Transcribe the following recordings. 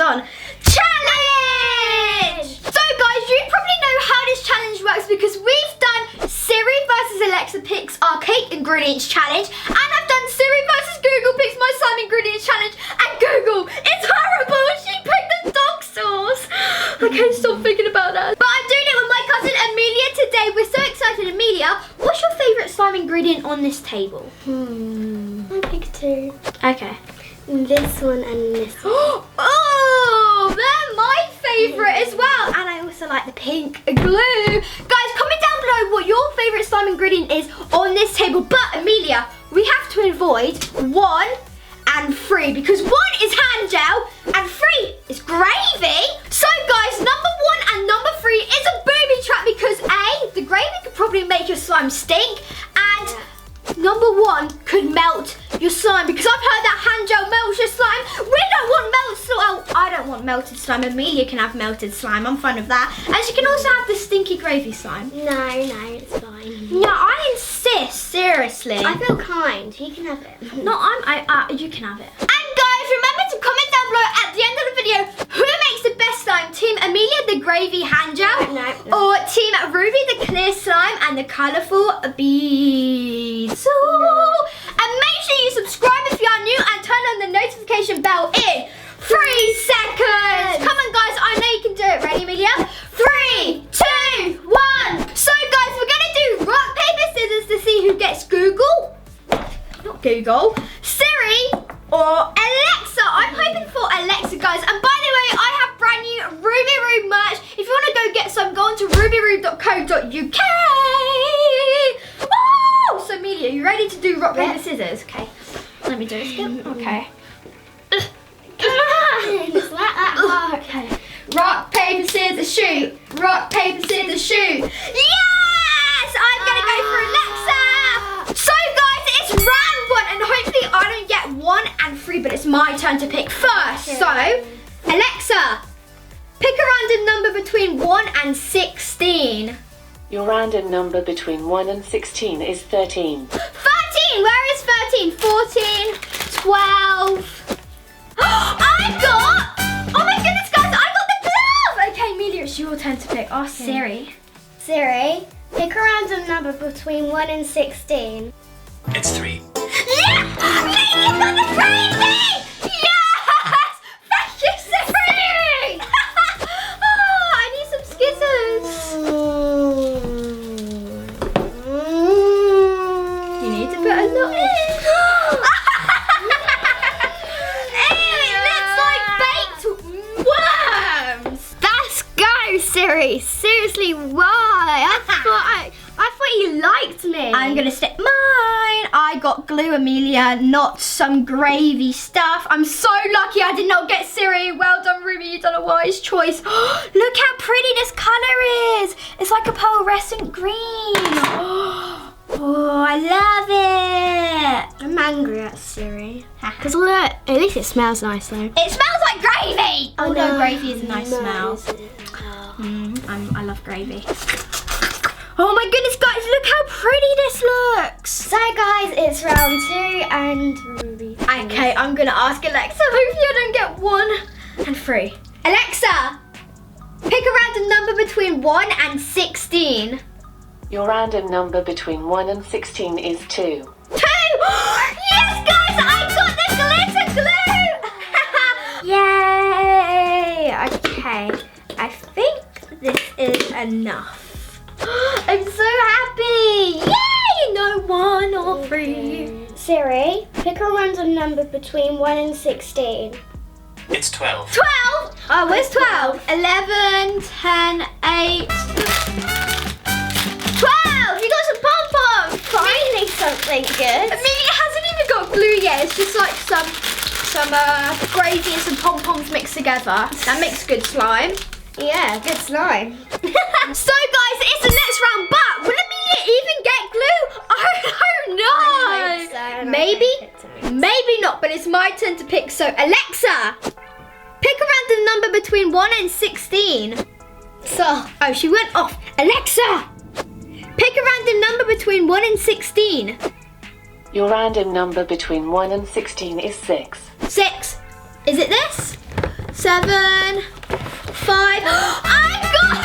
on challenge. So guys, you probably know how this challenge works because we've done Siri versus Alexa picks our cake ingredients challenge, and I've done Siri versus Google picks my slime ingredients challenge, and Google is horrible. She picked the dog sauce. I can't stop thinking about that. But I'm doing it with my cousin Amelia today. We're so excited. Amelia, what's your favourite slime ingredient on this table? I pick two. Okay. This one and this one. Oh, they're my favourite as well. And I also like the pink glue. Guys, comment down below what your favourite slime ingredient is on this table. But Amelia, we have to avoid 1 and 3 because 1 is hand gel and 3 is gravy. So guys, number 1 and number 3 is a booby trap because A, the gravy could probably make your slime stink, and number 1 could melt your slime because I've heard that hand gel melts your slime. We don't want melted slime. Oh, I don't want melted slime. Amelia can have melted slime. I'm fine with that. And she can also have the stinky gravy slime. No, it's fine. No, I insist. Seriously. I feel kind. You can have it. No, you can have it. And guys, remember to comment down below at the end of the video who makes the best slime. Team Amelia, the gravy hand gel, no. or Team Ruby, the clear slime and the colourful beads. So, and make sure you subscribe if you are new and turn on the notification bell in 3 seconds. Come on guys, I know you can do it. Ready, Amelia? 3, 2, 1. So guys, we're gonna do rock, paper, scissors to see who gets Google. Not Google. Siri or Alexa. I'm hoping for Alexa, guys. And by the way, I have brand new rubyrube merch. If you want to go get some, go on to rubyrube.co.uk. Oh! So Amelia, you ready to do rock, paper, scissors? Okay. Let me do it. Okay. Come on. It's like that. Okay. Rock, paper, scissors, shoot. Rock, paper, scissors, shoot. Yes! I'm going to go for Alexa. So guys, it's round 1 and hopefully I don't get 1 and 3, but it's my turn to pick first. Okay. So, Alexa, pick a random number between 1 and 16. Your random number between 1 and 16 is 13. 13! Where is 13? 14, 12. I got! Oh my goodness, guys, I got the glove! Okay, Amelia, it's your turn to pick. Ask Siri. Siri, pick a random number between 1 and 16. It's 3. Yeah! Amelia's got the gravy! Yes! Thank you, Siri! Oh, I need some scissors. You need to put a lot in. Siri, seriously, why? I thought you liked me. I'm gonna stick mine. I got glue, Amelia, not some gravy stuff. I'm so lucky I did not get Siri. Well done, Ruby, you've done a wise choice. Look how pretty this colour is. It's like a pearlescent green. Oh, I love it. I'm angry at Siri. Because look, at least it smells nice though. It smells like gravy. Oh, Although no. gravy is a nice smell. I love gravy. Oh my goodness, guys, look how pretty this looks. So guys, it's round 2 and Ruby. Okay, I'm gonna ask Alexa. Hopefully I don't get 1 and 3. Alexa, pick a random number between 1 and 16. Your random number between 1 and 16 is 2. 2! Yes, guys, I got the glitter glue! Yay! Okay, I think this is enough. I'm so happy! Yay! No 1 or 3. Siri, pick a random number between 1 and 16. It's 12. 12? Oh, where's 12? 11, 10, 8. 12! You got some pom-poms! Finally something good. I mean, it hasn't even got glue yet. It's just like some gravy and some pom-poms mixed together. That makes good slime. Yeah, good slime. So guys, it's the next round, but will Amelia even get glue? I don't know. I hope so, Maybe, maybe not, but it's my turn to pick. So Alexa, pick a random number between 1 and 16. So, oh, she went off. Alexa, pick a random number between 1 and 16. Your random number between 1 and 16 is 6. 6. Is it this? 7, 5. I got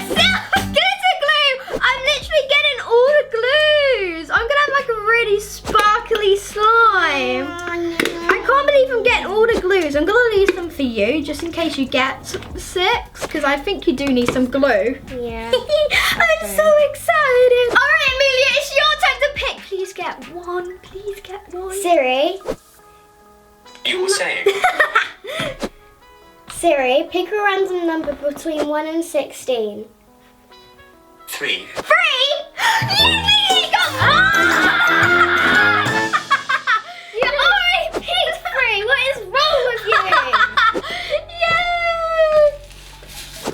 glitter glue. I'm literally getting all the glues. I'm gonna have like a really sparkly slime. I can't believe I'm getting all the glues. I'm gonna leave some for you just in case you get 6, because I think you do need some glue. Yeah. I'm so excited. All right, Amelia, it's your turn to pick. Please get 1. Please get 1. Siri. You were saying. Siri, pick a random number between 1 and 16. 3. 3. You got You already picked 3. What is wrong with you? Yay!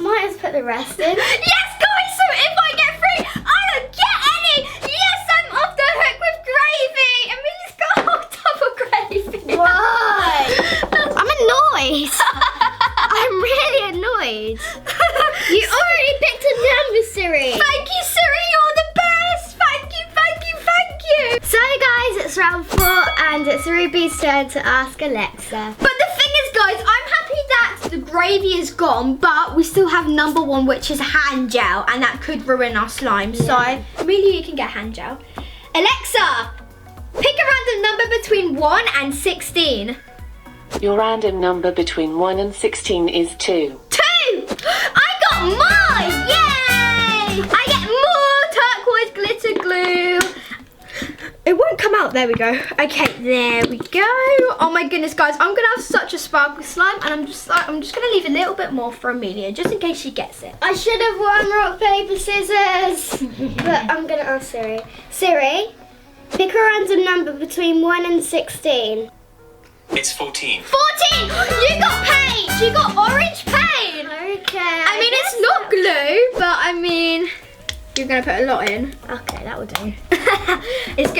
Might as put the rest in. Yes, guys. So if I get 3, I don't get any. Yes, I'm off the hook with gravy. Amelia's got a whole tub of gravy. Why? I'm annoyed. I'm really annoyed. You already picked a number, Siri. Thank you, Siri. You're the best. Thank you, thank you, thank you. So guys, it's round 4 and it's Ruby's turn to ask Alexa. But the thing is, guys, I'm happy that the gravy is gone, but we still have number 1, which is hand gel, and that could ruin our slime. Yeah. So, Amelia, you can get hand gel. Alexa, pick a random number between 1 and 16. Your random number between 1 and 16 is 2. 2! I got more! Yay! I get more turquoise glitter glue. It won't come out. There we go. Okay, there we go. Oh my goodness, guys, I'm gonna have such a sparkly slime, and I'm just gonna leave a little bit more for Amelia, just in case she gets it. I should have won rock, paper, scissors. But I'm gonna ask Siri. Siri, pick a random number between 1 and 16. It's 14. 14! You got paint! You got orange paint! Okay. I mean, it's not glue, but I mean, you're gonna put a lot in. Okay, that will do. It's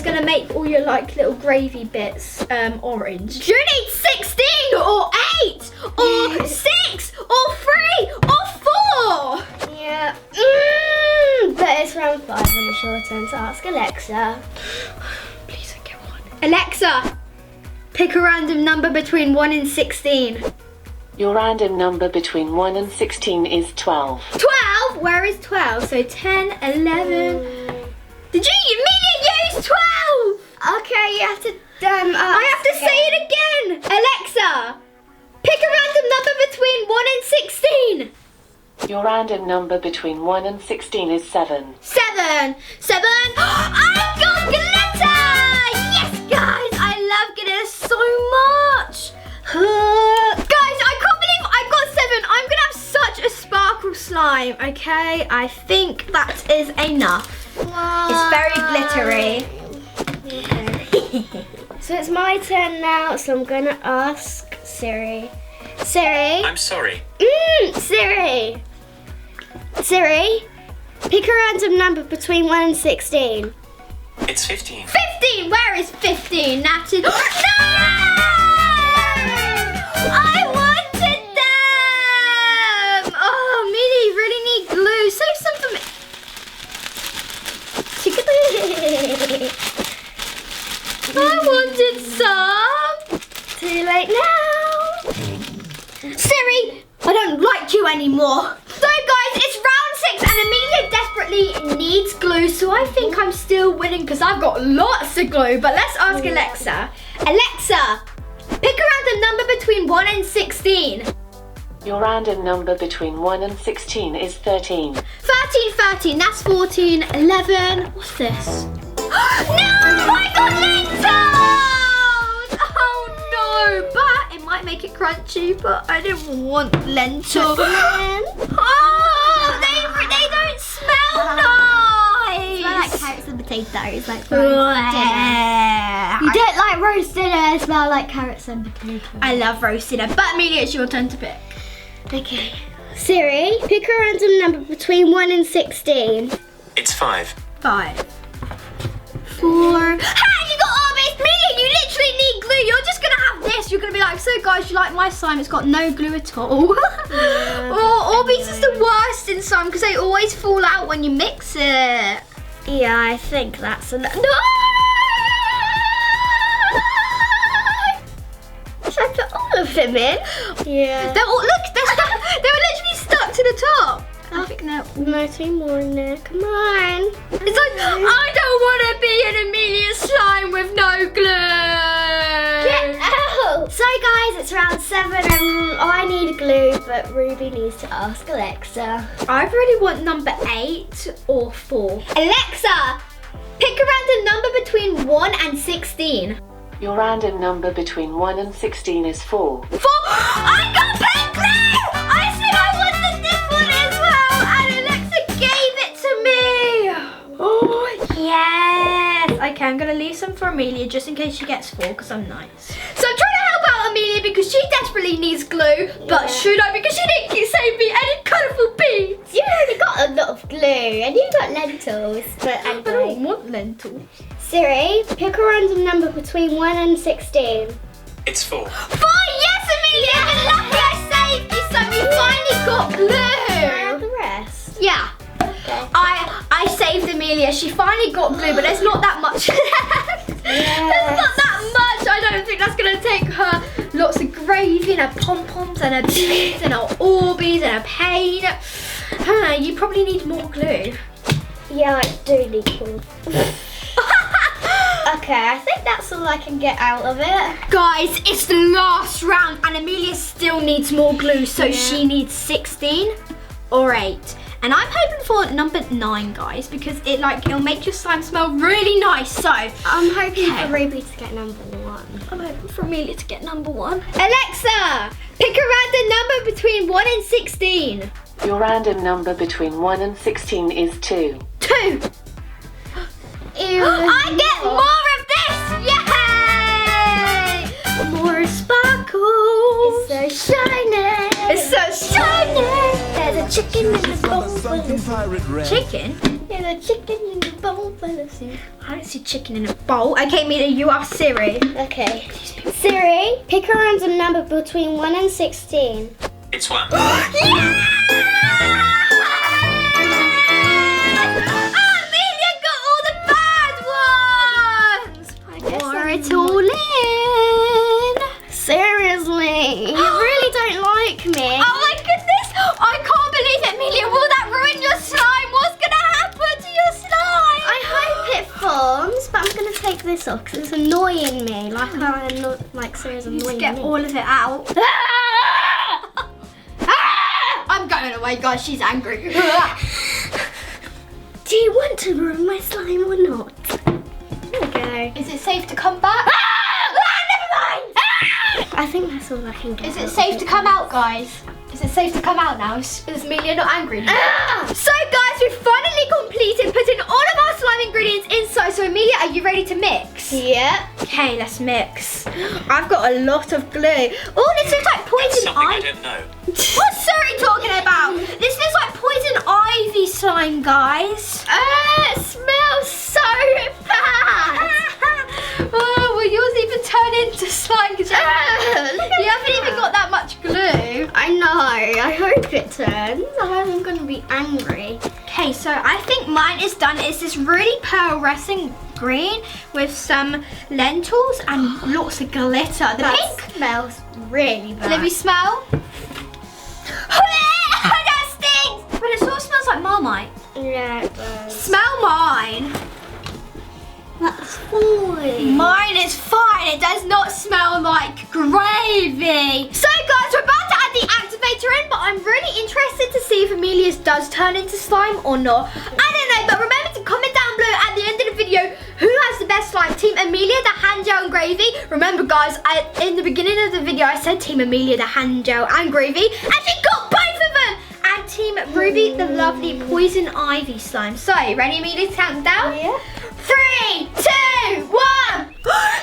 gonna make all your like little gravy bits orange. Do you need 16 or 8 or 6 or 3 or 4? Yeah. But it's round 5 and it's your turn to ask Alexa. Please don't get 1. Alexa, pick a random number between 1 and 16. Your random number between 1 and 16 is 12. 12? Where is 12? So 10, 11. Did you, Amelia, use 12? Okay, you have to I have to say it again. Alexa, pick a random number between 1 and 16. Your random number between 1 and 16 is 7. 7. 7. I got glitter! Yes, guys, I love glitter so much. Guys, I can't believe I got 7. I'm gonna have such a sparkle slime. Okay, I think that is enough. It's very glittery. Okay. So it's my turn now, so I'm gonna ask Siri. Siri. I'm sorry. Siri. Siri, pick a random number between 1 and 16. It's 15. 15. Where is 15? That is. No! I wanted them. Oh, Amelia, you really need glue. Save some for me. I wanted some. Too late now. Siri, I don't like you anymore. So guys, it's round 6 and Amelia desperately needs glue, so I think I'm still winning because I've got lots of glue. But let's ask Alexa. Alexa, pick a random number between 1 and 16. Your random number between 1 and 16 is 13. 13, that's 14, 11. What's this? No, I got lentils! Oh no, but it might make it crunchy, but I didn't want lentils. Oh, they don't smell nice. Smell like carrots and potatoes, like Yeah. You don't like roast dinner, it smells like carrots and potatoes. I love roast dinner, but Amelia, it's your turn to pick. Okay. Siri, pick a random number between 1 and 16. It's 5. 5, 4. Ha! You got Orbeez! Amelia, you literally need glue. You're just gonna have this. You're gonna be like, so guys, you like my slime? It's got no glue at all. Oh, Orbeez is the worst in slime because they always fall out when you mix it. Yeah, I think that's enough. No! Should I put all of of them in. Yeah. They're all, look, they're stuck, they were literally stuck to the top. I think no. No, 2 more in there. Come on. It's like, I don't want to be an Amelia slime with no glue. Get out! So guys, it's round 7 and I need glue, but Ruby needs to ask Alexa. I really want number 8 or 4. Alexa, pick a random number between 1 and 16. Your random number between 1 and 16 is 4. 4! I got pink glue! I said I wanted this one as well, and Alexa gave it to me. Oh, yes. Okay, I'm going to leave some for Amelia just in case she gets 4 because I'm nice. So I'm trying to help out Amelia because she desperately needs glue, but should I? Because she didn't save me any colourful beads. You already got a lot of glue and you got lentils. But I don't want lentils. Siri, pick a random number between 1 and 16. It's 4. 4, yes, Amelia! You're lucky I saved you, so we finally got glue. The rest. Yeah. Okay. I saved Amelia. She finally got glue, but there's not that much left. There's not that much. I don't think that's going to take her lots of gravy and her pom-poms and her beads and her Orbeez and her paint. You probably need more glue. Yeah, I do need glue. Okay, I think that's all I can get out of it. Guys, it's the last round and Amelia still needs more glue, so she needs 16 or 8. And I'm hoping for number 9, guys, because it'll make your slime smell really nice. So I'm hoping for Ruby to get number 1. I'm hoping for Amelia to get number 1. Alexa, pick a random number between 1 and 16. Your random number between 1 and 16 is 2. 2. Ew. I get more of this! Yay! More sparkles. It's so shiny. It's so shiny. There's a chicken in the bowl full of soup. Chicken? There's a chicken in the bowl full of soup. I don't see chicken in a bowl. Okay, Amelia, you are Siri. Okay. Siri, pick a random number between 1 and 16. It's 1. It's all in. Seriously, you really don't like me. Oh my goodness! I can't believe it, Amelia. Will that ruin your slime? What's gonna happen to your slime? I hope it forms, but I'm gonna take this off because it's annoying me. Like Sarah's annoying Get me. all of it out. I'm going away, guys. She's angry. Do you want to ruin my slime or not? There we go. Is it safe to come back? Never mind. I think that's all I can get. Is it safe to come out, guys? Is it safe to come out now? Is Amelia not angry? So guys, we've finally completed putting all of our slime ingredients inside. So Amelia, are you ready to mix? Yeah. Okay, let's mix. I've got a lot of glue. Oh, this looks like That's poison something I ivy. don't know. What's Siri talking about? This looks like poison ivy slime, guys. It smells so bad. Oh, will yours even turn into slime? Because you haven't even got that much glue. I know. I hope it turns. I'm going to be angry. Okay, so I think mine is done. It's this really pearlescent green with some lentils and lots of glitter. The pink smells really bad. Let me smell. That stinks! But it sort of smells like Marmite. Yeah, it does. Smell mine. That's fine. Mine is fine. It does not smell like gravy. So guys, we're about to add the activator in, but I'm really interested to see if Amelia's does turn into slime or not. I don't know, but remember to comment down below at the end of the video who has the best slime. Team Amelia, the hand gel and gravy. Remember guys, in the beginning of the video, I said Team Amelia, the hand gel and gravy, and she got both of them. And Team Ruby, the lovely poison ivy slime. So, ready Amelia to count down? Yeah. 3, 2, 1.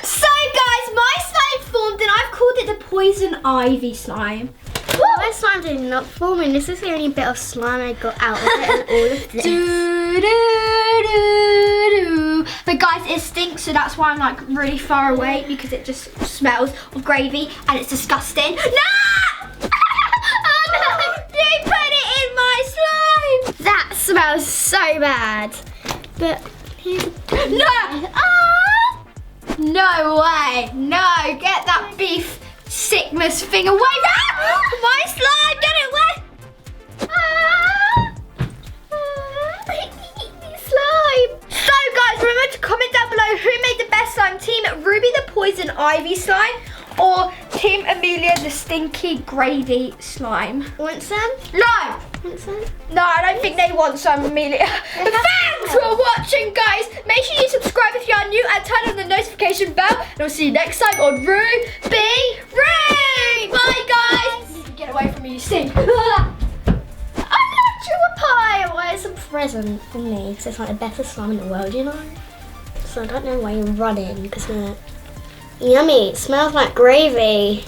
So guys, my slime formed and I've called it the poison ivy slime. My slime did not form, and this is the only bit of slime I got out of it and all of this. Do, do, do, do. But guys, it stinks, so that's why I'm like really far away because it just smells of gravy and it's disgusting. No! Oh no! You put it in my slime! That smells so bad. But No! Ah! No way! No! Get that beef sickness thing away. Ah! My slime, get it wet. Slime. So guys, remember to comment down below who made the best slime. Team Ruby the Poison Ivy slime or Team Amelia the Stinky Gravy slime. Want some? No! Want some? No, I don't think they want some, Amelia. Thanks for watching, guys. Make sure you subscribe if you are new and turn on the notification bell. And I'll see you next time on Rube. Bye, guys. Get away from me, you stink. I left you a pie. Why it's a present for me? Because it's like the best slime in the world, you know? So I don't know why you're running, because yummy. It smells like gravy.